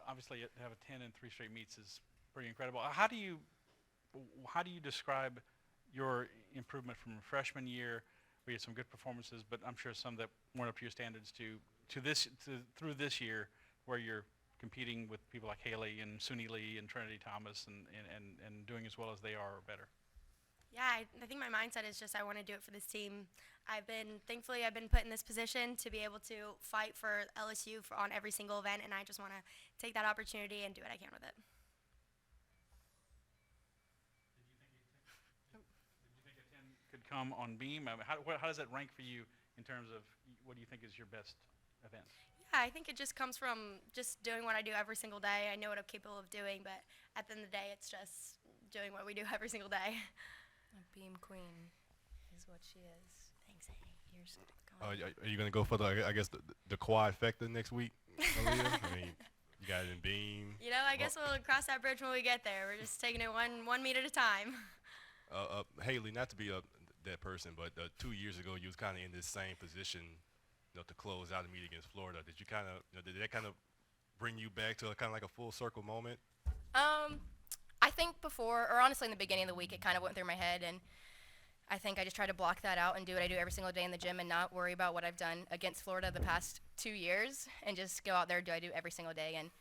Obviously, to have a 10 in 3 straight meets is pretty incredible. How do you describe your improvement from freshman year, where you had some good performances, but I'm sure some that weren't up to your standards, through this year, where you're competing with people like Haleigh and Suni Lee and Trinity Thomas and doing as well as they are or better? Yeah, I think my mindset is just I want to do it for this team. Thankfully, I've been put in this position to be able to fight for LSU on every single event, and I just want to take that opportunity and do what I can with it. Did you think a 10 could come on beam? I mean, how does that rank for you in terms of what do you think is your best event? Yeah, I think it just comes from just doing what I do every single day. I know what I'm capable of doing, but at the end of the day, it's just doing what we do every single day. A beam queen is what she is. Thanks, Years Are going. you going to go for I guess the quad factor next week, Aleah? I mean, you got it in beam. I guess we'll cross that bridge when we get there. We're just taking it one meet at a time. Haleigh, not to be that person, but 2 years ago you was kind of in this same position, to close out the meet against Florida. Did you kind of, did that kind of bring you back to kind of like a full circle moment? I think before, or honestly in the beginning of the week, it kind of went through my head, and I think I just tried to block that out and do what I do every single day in the gym and not worry about what I've done against Florida the past 2 years and just go out there and do what I do every single day and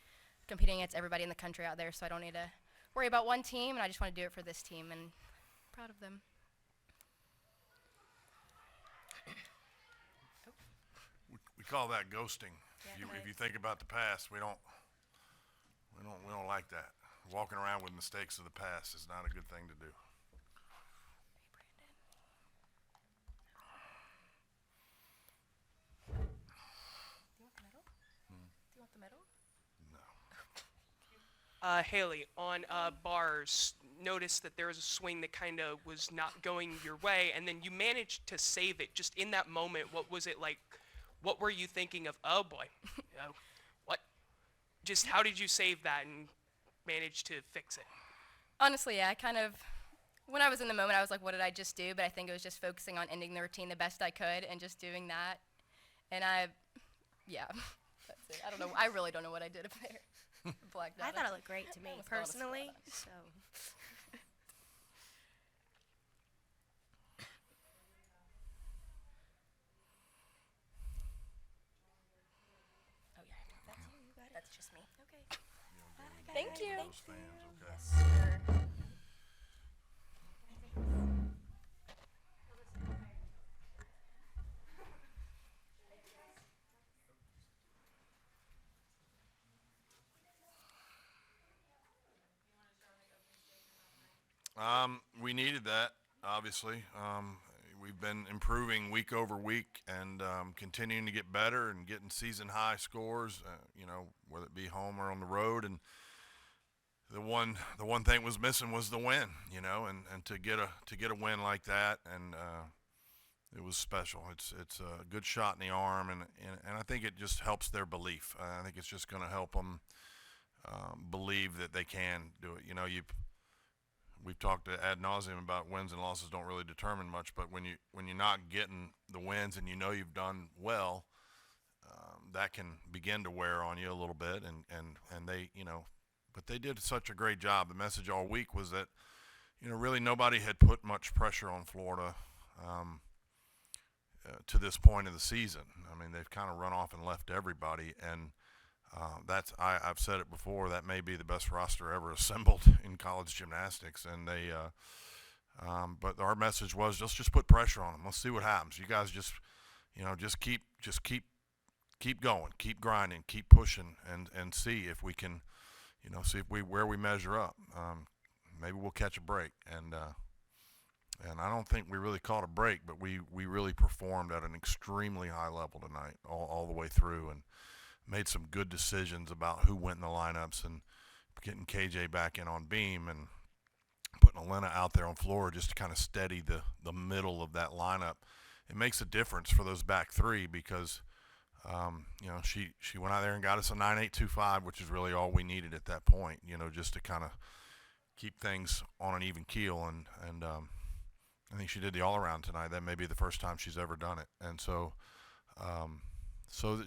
competing against everybody in the country out there, so I don't need to worry about one team, and I just want to do it for this team, and I'm proud of them. We call that ghosting. Yeah, If you think about the past, we don't like that. Walking around with mistakes of the past is not a good thing to do. Do you want the medal? Do you want the medal? No. Haleigh, on bars, noticed that there was a swing that kind of was not going your way, and then you managed to save it. Just in that moment, what was it like? What were you thinking of? Oh boy, what? Just how did you save that and manage to fix it? Honestly, yeah, when I was in the moment, I was like, what did I just do? But I think it was just focusing on ending the routine the best I could and just doing that. And yeah, that's it. I don't know. I really don't know what I did up there. Blacked out. I thought it looked great to me, I almost fell on a personally. spot. So, Oh yeah, that's you. You got it. that's just me. Okay. You don't Thank get you. those fans, okay? Sure. We needed that, obviously. We've been improving week over week and continuing to get better and getting season high scores. Whether it be home or on the road. And the one thing was missing was the win. And to get a win like that, and it was special. It's a good shot in the arm, and I think it just helps their belief. I think it's just going to help them believe that they can do it. We've talked ad nauseum about wins and losses don't really determine much, but when you're not getting the wins and you've done well, that can begin to wear on you a little bit. And they but they did such a great job. The message all week was that really nobody had put much pressure on Florida to this point of the season. I mean, they've kind of run off and left everybody, and I've said it before, that may be the best roster ever assembled in college gymnastics. And but our message was just put pressure on them. Let's see what happens. You guys just keep going, keep grinding, keep pushing, and see if we can, see if where we measure up. Maybe we'll catch a break. And I don't think we really caught a break, but we really performed at an extremely high level tonight, all the way through, and made some good decisions about who went in the lineups and getting KJ back in on beam and putting Aleah out there on floor just to kind of steady the middle of that lineup. It makes a difference for those back three because, she went out there and got us a 9.825, which is really all we needed at that point, just to kind of keep things on an even keel. And I think she did the all-around tonight. That may be the first time she's ever done it. And so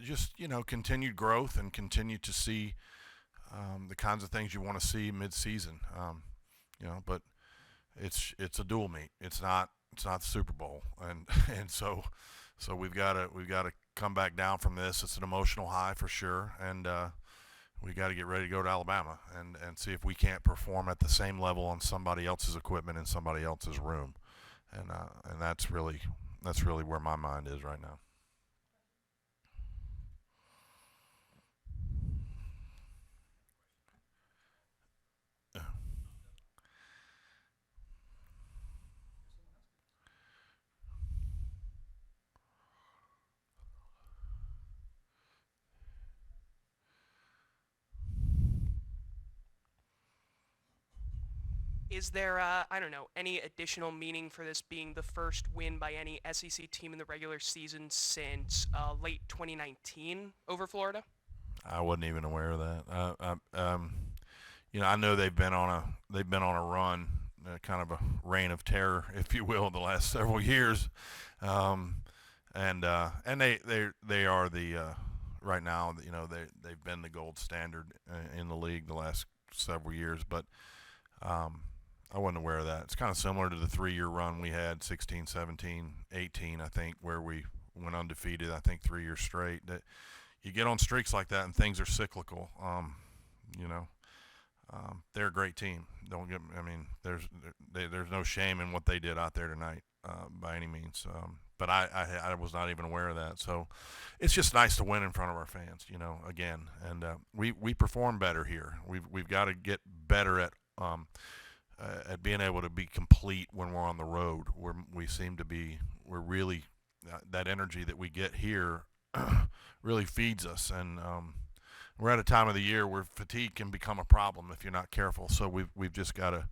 just, continued growth and continue to see the kinds of things you want to see mid-season. But it's a dual meet. It's not the Super Bowl, and and so we've got to come back down from this. It's an emotional high for sure, and we got to get ready to go to Alabama and see if we can't perform at the same level on somebody else's equipment in somebody else's room, and that's really where my mind is right now. Is there, I don't know, any additional meaning for this being the first win by any SEC team in the regular season since late 2019 over Florida? I wasn't even aware of that. I know they've been on a run, kind of a reign of terror, if you will, the last several years, and they are the right now. They've been the gold standard in the league the last several years, but I wasn't aware of that. It's kind of similar to the 3-year run we had, 16, 17, 18, I think, where we went undefeated, I think 3 years straight. That you get on streaks like that and things are cyclical. They're a great team. There's no shame in what they did out there tonight by any means. But I was not even aware of that. So it's just nice to win in front of our fans, again. And we perform better here. We've got to get better at being able to be complete when we're on the road. We're really that energy that we get here really feeds us, and we're at a time of the year where fatigue can become a problem if you're not careful. So we've just got to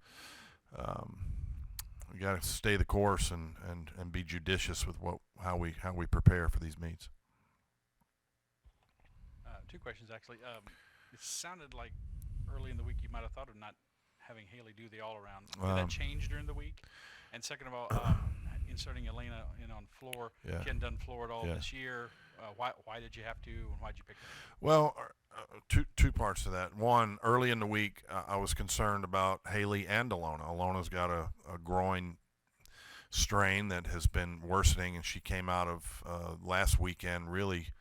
stay the course and be judicious with how we prepare for these meets. 2 questions actually. It sounded like early in the week you might have thought of not having Haleigh do the all-around. Did that change during the week? And second of all, inserting Aleah in on floor. Yeah. She hadn't done floor at all Yeah. this year. Why did you have to, and why did you pick her? Well, two parts to that. One, early in the week, I was concerned about Haleigh and Alona. Alona's got a groin strain that has been worsening, and she came out of last weekend really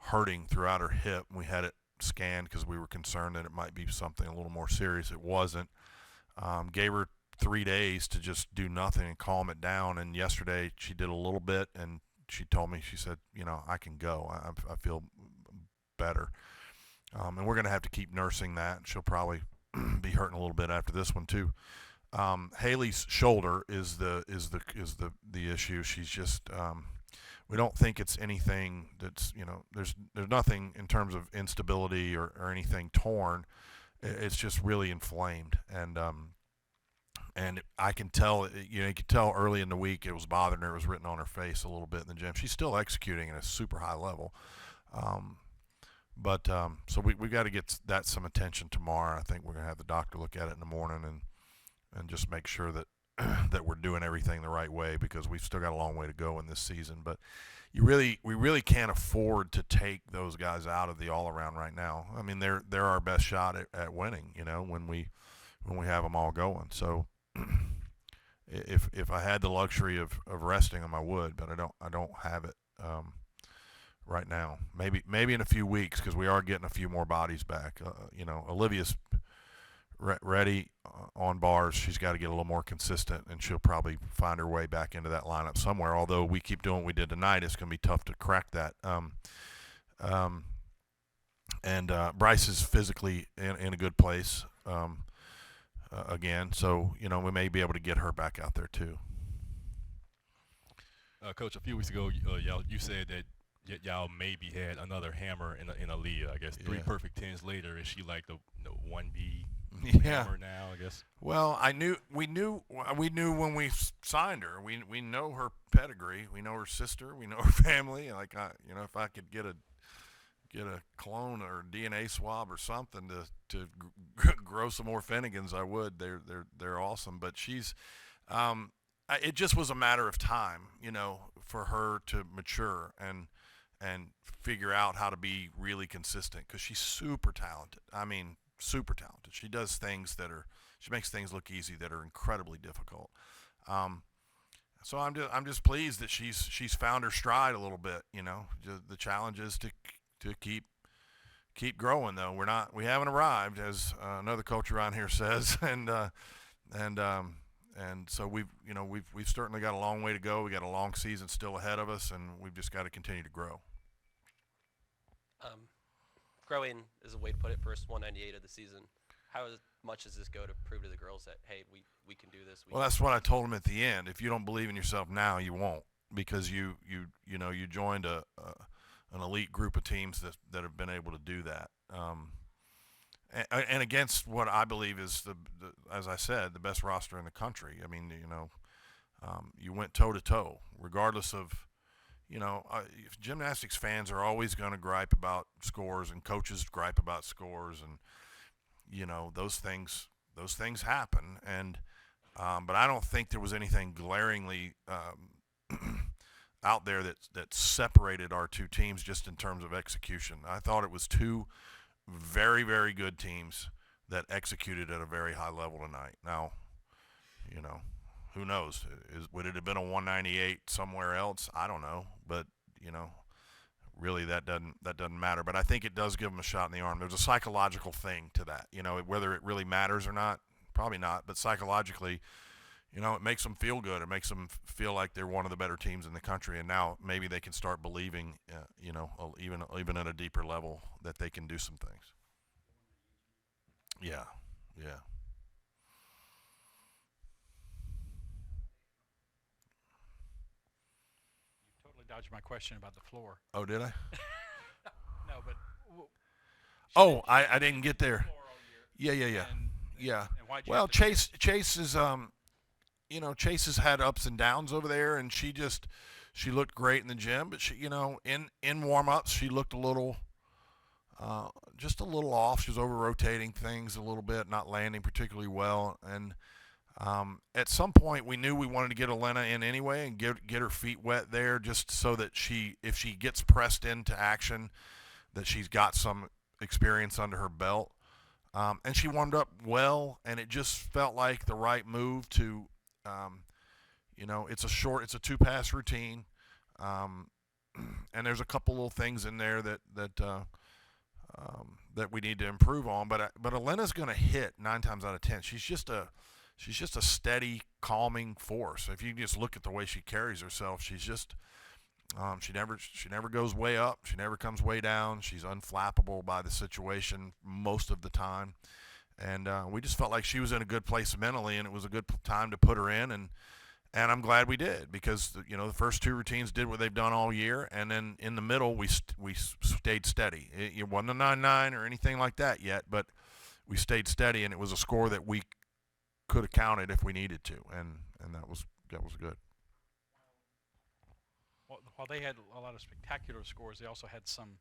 hurting throughout her hip. We had it scanned because we were concerned that it might be something a little more serious. It wasn't. Gave her 3 days to just do nothing and calm it down, and yesterday she did a little bit, and she told me, she said, I can go. I feel better. And we're going to have to keep nursing that. She'll probably be hurting a little bit after this one too. Haleigh's shoulder is the issue. She's just we don't think it's anything that's there's nothing in terms of instability or anything torn. It's just really inflamed, and I can tell, you could tell early in the week it was bothering her. It was written on her face a little bit in the gym. She's still executing at a super high level. So we got to get that some attention tomorrow. I think we're going to have the doctor look at it in the morning and just make sure that that we're doing everything the right way, because we've still got a long way to go in this season. But we really can't afford to take those guys out of the all-around right now. I mean, they're our best shot at winning, when we have them all going. So if I had the luxury of resting them, I would, but I don't have it right now. Maybe in a few weeks, because we are getting a few more bodies back. Olivia's ready on bars. She's got to get a little more consistent, and she'll probably find her way back into that lineup somewhere. Although we keep doing what we did tonight, it's going to be tough to crack that. Bryce is physically in a good place again, so we may be able to get her back out there too. Coach, a few weeks ago, you said that y'all maybe had another hammer in Aleah. I guess 3 perfect 10s later, is she like the 1B hammer now? I guess. Well, we knew when we signed her. We know her pedigree. We know her sister. We know her family. Like if I could get a clone or DNA swab or something to grow some more Finnegans, I would. They're awesome. But she's it just was a matter of time, for her to mature, and figure out how to be really consistent, because she's super talented. I mean, super talented. She does things she makes things look easy that are incredibly difficult. So I'm just pleased that she's found her stride a little bit. The challenge is to keep growing, though. We haven't arrived, as another coach around here says, and so we've certainly got a long way to go. We got a long season still ahead of us, and we've just got to continue to grow. Growing is a way to put it. First 198 of the season. How much does this go to prove to the girls that, hey, we can do this? Well, that's what I told them at the end. If you don't believe in yourself now, you won't, because you joined an elite group of teams that have been able to do that. And against what I believe is as I said, the best roster in the country. I mean, you went toe to toe, regardless of, gymnastics fans are always going to gripe about scores, and coaches gripe about scores, and those things happen. And but I don't think there was anything glaringly out there that separated our two teams just in terms of execution. I thought it was two very, very good teams that executed at a very high level tonight. Now, who knows? Would it have been a 198 somewhere else? I don't know, but really that doesn't matter. But I think it does give them a shot in the arm. There's a psychological thing to that. Whether it really matters or not, probably not. But psychologically, it makes them feel good. It makes them feel like they're one of the better teams in the country. And now maybe they can start believing, even at a deeper level, that they can do some things. Yeah. Totally dodged my question about the floor. Oh, did I? No, but Oh, I didn't get there. floor all year. Yeah. Yeah. And why'd you Well, have to Chase is Chase has had ups and downs over there, and she looked great in the gym, but she in warm-ups she looked just a little off. She was over rotating things a little bit, not landing particularly well, and at some point we knew we wanted to get Aleah in anyway and get her feet wet there, just so that if she gets pressed into action, that she's got some experience under her belt. And she warmed up well, and it just felt like the right move to, it's a 2-pass routine, and there's a couple little things in there that we need to improve on. But Aleah's going to hit 9 times out of 10. She's just a steady, calming force. If you just look at the way she carries herself, she's just she never goes way up. She never comes way down. She's unflappable by the situation most of the time. And we just felt like she was in a good place mentally, and it was a good time to put her in. And I'm glad we did, because the first 2 routines did what they've done all year, and then in the middle we stayed steady. It wasn't a 9-9 or anything like that yet, but we stayed steady, and it was a score that we could have counted if we needed to, and that was good. While they had a lot of spectacular scores, they also had some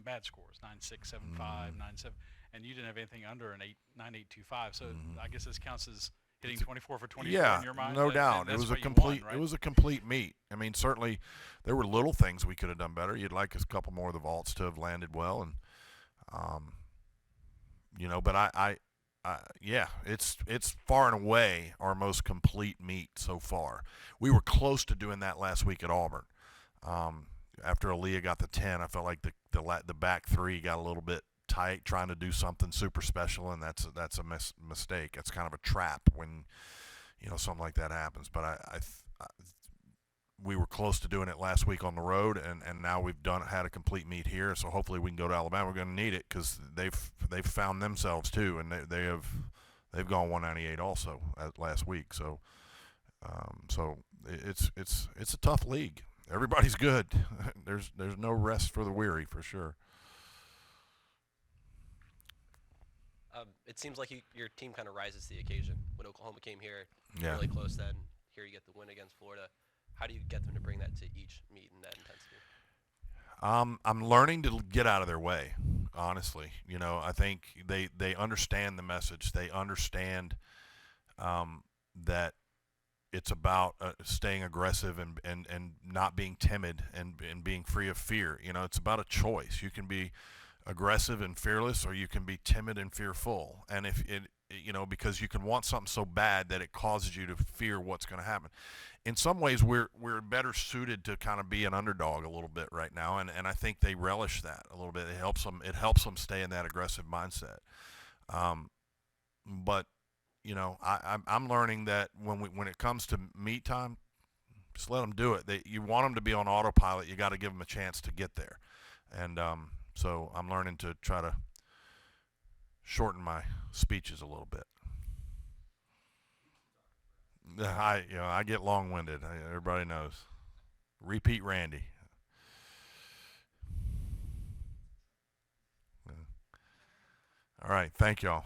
bad scores, 9-6, 7-5, 9-7, and you didn't have anything under an 9.825. So I guess this counts as hitting 24 for 24 in your mind. No doubt. It was a complete. It was a complete meet. I mean, certainly there were little things we could have done better. You'd like a couple more of the vaults to have landed well, and but it's far and away our most complete meet so far. We were close to doing that last week at Auburn. After Aleah got the 10, I felt like the back 3 got a little bit tight, trying to do something super special, and that's a mistake. That's kind of a trap when something like that happens. But we were close to doing it last week on the road, and now we've had a complete meet here. So hopefully we can go to Alabama. We're going to need it, because they've found themselves too, and they've gone 198 also last week. So it's a tough league. Everybody's good. There's no rest for the weary, for sure. It seems like your team kind of rises to the occasion. When Oklahoma came here, Yeah. really close then. Here you get the win against Florida. How do you get them to bring that to each meet in that intensity? I'm learning to get out of their way, honestly. I think they understand the message. They understand that it's about staying aggressive and not being timid and being free of fear. You know, it's about a choice. You can be aggressive and fearless, or you can be timid and fearful. And if it, you know, because you can want something so bad that it causes you to fear what's going to happen. In some ways, we're better suited to kind of be an underdog a little bit right now, and I think they relish that a little bit. It helps them stay in that aggressive mindset. But you know, I'm learning that when it comes to meet time, just let them do it. You want them to be on autopilot. You got to give them a chance to get there, and so I'm learning to try to shorten my speeches a little bit. I get long-winded. Everybody knows. Repeat Randy. All right, thank y'all.